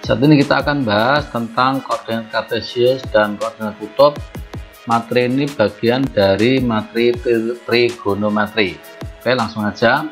Saat ini kita akan bahas tentang koordinat kartesius dan koordinat kutub. Materi ini bagian dari materi trigonometri. Oke, langsung aja.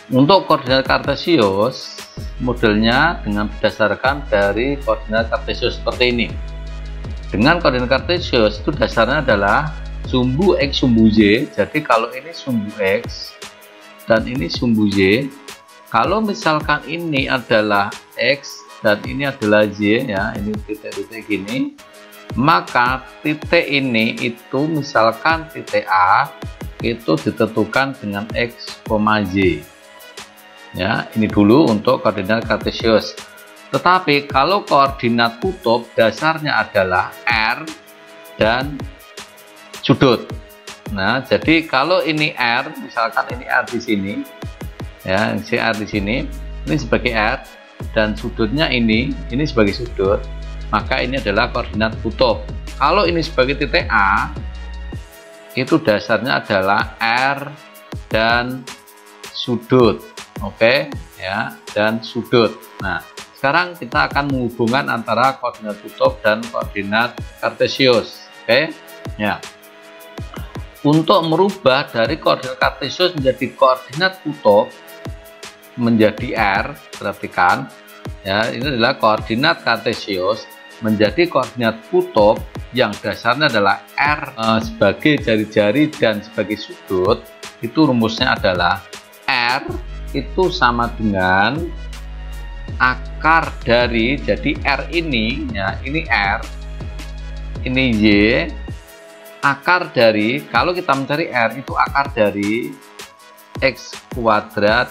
Untuk koordinat kartesius, modelnya dengan berdasarkan dari koordinat kartesius seperti ini. Dengan koordinat kartesius itu dasarnya adalah sumbu X sumbu Y. Jadi kalau ini sumbu X dan ini sumbu Y, kalau misalkan ini adalah X dan ini adalah Y, ya, ini titik-titik gini, maka titik ini itu misalkan titik A itu ditentukan dengan X, Y. Ya, ini dulu untuk koordinat kartesius. Tetapi kalau koordinat kutub dasarnya adalah R dan sudut. Nah, jadi kalau ini R, misalkan ini R di sini, ya, si R di sini, ini sebagai R dan sudutnya ini sebagai sudut, maka ini adalah koordinat kutub. Kalau ini sebagai titik A, itu dasarnya adalah R dan sudut. Oke, ya, dan sudut. Nah, sekarang kita akan menghubungkan antara koordinat kutub dan koordinat kartesius. Oke, ya. Untuk merubah dari koordinat kartesius menjadi koordinat kutub menjadi R, perhatikan, ya, ini adalah koordinat kartesius menjadi koordinat kutub yang dasarnya adalah R sebagai jari-jari dan sebagai sudut. Itu rumusnya adalah R itu sama dengan akar dari, jadi R ini, ya, ini R, ini Y, akar dari, kalau kita mencari R itu akar dari X kuadrat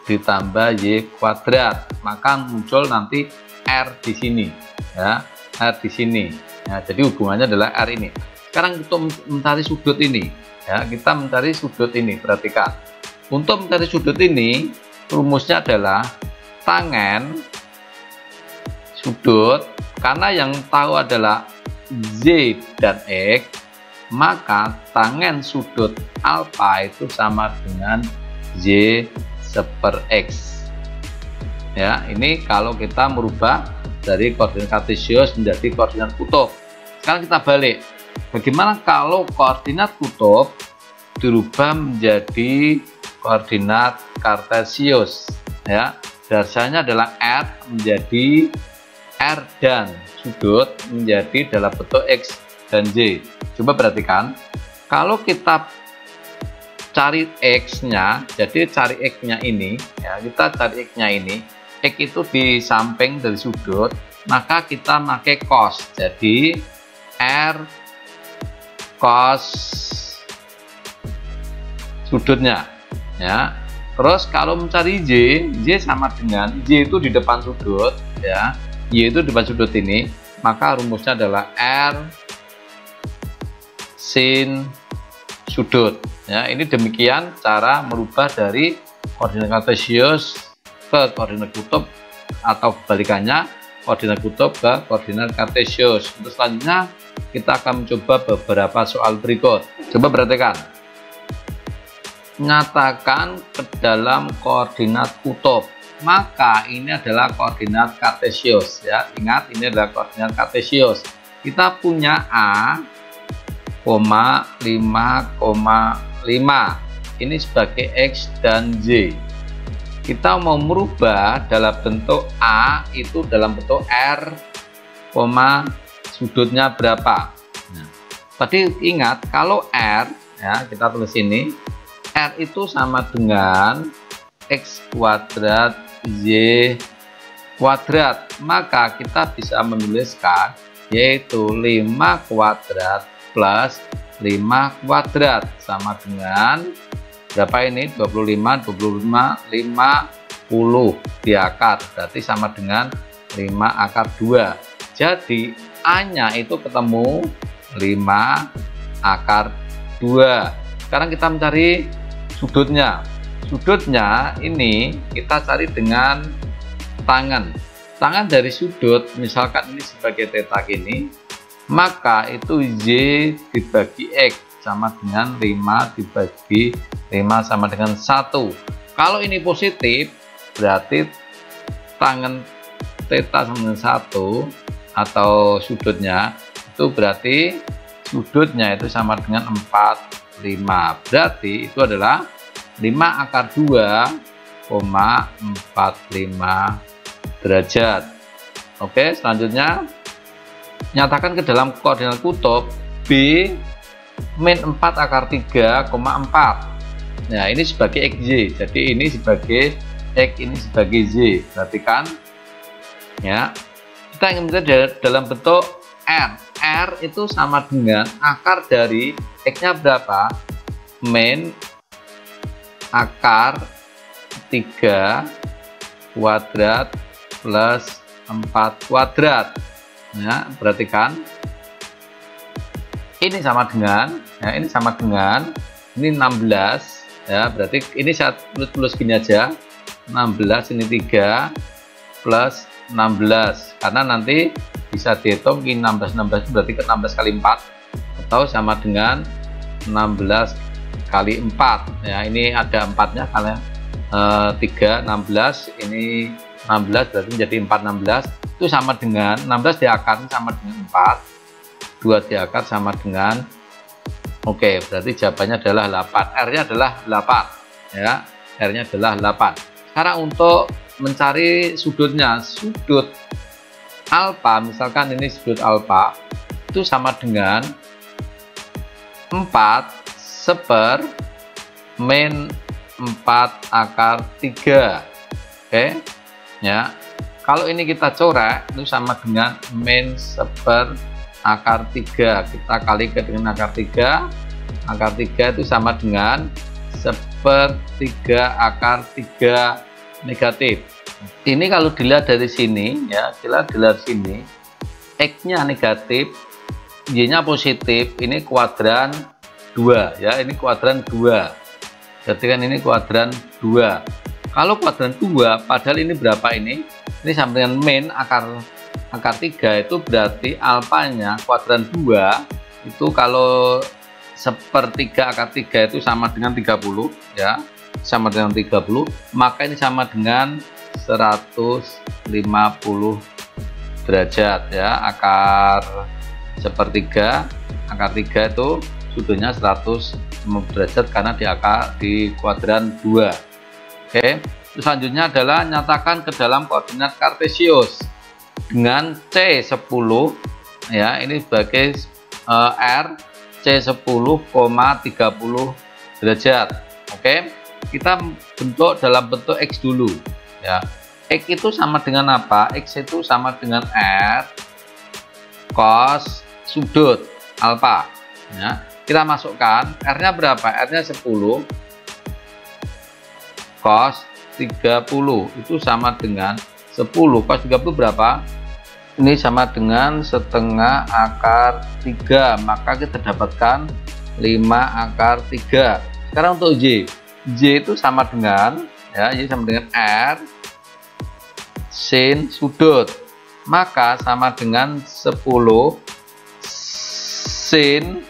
ditambah Y kuadrat, maka muncul nanti R di sini, ya, R di sini, ya, jadi hubungannya adalah R ini. Sekarang kita mencari sudut ini, ya, kita mencari sudut ini, perhatikan. Untuk mencari sudut ini, rumusnya adalah tangen sudut, karena yang tahu adalah Z dan X, maka tangen sudut alfa itu sama dengan Y per X. Ya, ini kalau kita merubah dari koordinat kartesius menjadi koordinat kutub. Sekarang kita balik. Bagaimana kalau koordinat kutub dirubah menjadi koordinat kartesius, ya, dasarnya adalah R menjadi R dan sudut menjadi dalam bentuk X dan Y. Coba perhatikan, kalau kita cari X nya, jadi cari X nya ini, ya, kita cari X nya ini, X itu di samping dari sudut, maka kita pakai cos, jadi R cos sudutnya, ya. Terus kalau mencari Y sama dengan Y itu di depan sudut, ya, Y itu di depan sudut ini, maka rumusnya adalah R sin sudut, ya. Ini demikian cara merubah dari koordinat kartesius ke koordinat kutub atau kebalikannya koordinat kutub ke koordinat kartesius. Untuk selanjutnya kita akan mencoba beberapa soal berikut. Coba perhatikan. Nyatakan ke dalam koordinat kutub, maka ini adalah koordinat kartesius, ya. Ingat, ini adalah koordinat kartesius. Kita punya A, 5,5 ini sebagai X dan Y. Kita mau merubah dalam bentuk A itu dalam bentuk R, sudutnya berapa. Nah, tadi ingat kalau R, ya, kita tulis ini R itu sama dengan X kuadrat Y kuadrat, maka kita bisa menuliskan yaitu 5 kuadrat plus 5 kuadrat sama dengan berapa ini? 25, 50 di akar, berarti sama dengan 5 akar 2. Jadi A nya itu ketemu 5 akar 2. Sekarang kita mencari sudutnya. Sudutnya ini kita cari dengan tangan. Tangan dari sudut, misalkan ini sebagai theta gini, maka itu Y dibagi X sama dengan 5 dibagi 5 sama dengan 1. Kalau ini positif, berarti tangen theta sama dengan 1 atau sudutnya itu berarti sudutnya itu sama dengan 45. Berarti itu adalah 5 akar 2,45 derajat. Oke, selanjutnya nyatakan ke dalam koordinat kutub B min 4 akar 3,4. Nah, ini sebagai XY. Jadi ini sebagai X, ini sebagai Y. Perhatikan ya. Kita ingin mencari dalam bentuk R. R itu sama dengan akar dari X-nya berapa? Min akar 3 kuadrat plus 4 kuadrat. Ya, perhatikan. Ini sama dengan, ya, ini sama dengan, ini 16. Ya, berarti ini saya tulis gini aja. 16 ini 3 plus 16. Karena nanti bisa dihitung ini 16 berarti ke 16 kali 4 atau sama dengan 16 kali 4. Ya, ini ada 4-nya karena 3 16, ini 16 berarti menjadi 4 16. Itu sama dengan 16 diakar sama dengan 4, 2 diakar sama dengan, oke, berarti jawabannya adalah 8. R-nya adalah 8 ya. R-nya adalah 8. Sekarang untuk mencari sudutnya, sudut alfa, misalkan ini sudut alfa itu sama dengan 4 seper min 4 akar 3. Oke ya, kalau ini kita coret itu sama dengan min seper akar 3. Kita kalikan dengan akar 3. Akar 3 itu sama dengan seper 3 akar 3 negatif. Ini kalau dilihat dari sini ya, dilihat sini X-nya negatif, Y-nya positif. Ini kuadran 2 ya, ini kuadran 2. Jadi kan ini kuadran 2. Kalau kuadran 2 padahal ini berapa ini? Ini sama dengan min akar 3, itu berarti alfanya kuadran 2 itu kalau sepertiga akar 3 itu sama dengan 30 ya, sama dengan 30, maka ini sama dengan 150 derajat ya. Akar sepertiga akar 3 itu sudutnya 150 derajat karena di kuadran 2. Oke, selanjutnya adalah nyatakan ke dalam koordinat kartesius dengan C10 ya, ini sebagai R C10,30 derajat. Oke, kita bentuk dalam bentuk X dulu ya. X itu sama dengan apa? X itu sama dengan R cos sudut alfa ya. Kita masukkan R-nya berapa? R-nya 10 cos 30 itu sama dengan 10 cos 30 berapa? Ini sama dengan setengah akar 3, maka kita dapatkan 5 akar 3. Sekarang untuk Y itu sama dengan ya, Y sama dengan R sin sudut, maka sama dengan 10 sin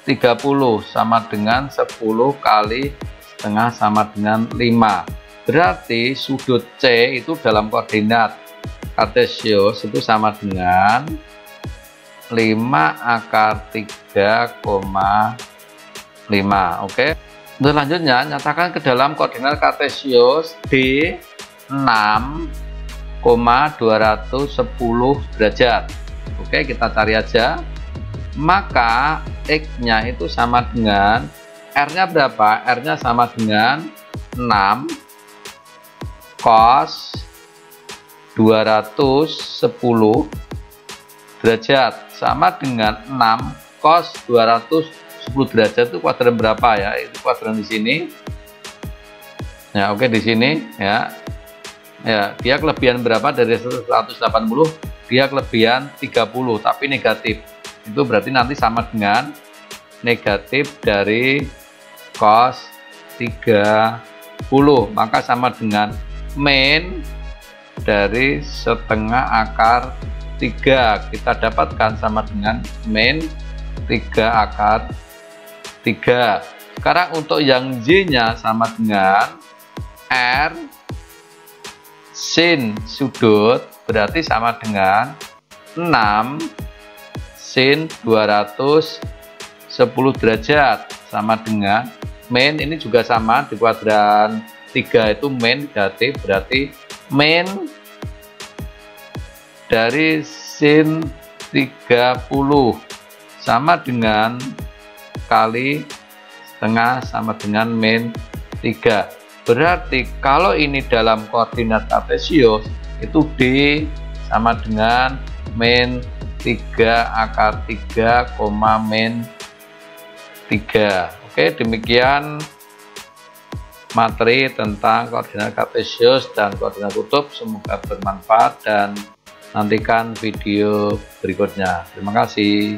30 sama dengan 10 kali setengah sama dengan 5. Berarti sudut C itu dalam koordinat kartesius itu sama dengan 5 akar 3,5. Oke. Untuk selanjutnya nyatakan ke dalam koordinat kartesius D 6,210 derajat. Oke, kita cari aja. Maka X-nya itu sama dengan R-nya berapa? R-nya sama dengan 6 cos 210 derajat sama dengan 6 cos 210 derajat itu kuadran berapa ya? Itu kuadran di sini. Ya, oke, di sini ya. Ya, dia kelebihan berapa dari 180? Dia kelebihan 30 tapi negatif. Itu berarti nanti sama dengan negatif dari cos 30, maka sama dengan min dari setengah akar 3 kita dapatkan sama dengan min 3 akar 3. Sekarang untuk yang Y nya sama dengan R sin sudut, berarti sama dengan 6 sin 210 derajat, sama dengan min ini juga sama di kuadran 3 itu min negatif, berarti min dari sin 30 sama dengan kali setengah sama dengan min 3. Berarti kalau ini dalam koordinat kartesius itu D sama dengan min 3 akar 3, min 3. Oke, demikian materi tentang koordinat kartesius dan koordinat kutub. Semoga bermanfaat dan nantikan video berikutnya. Terima kasih.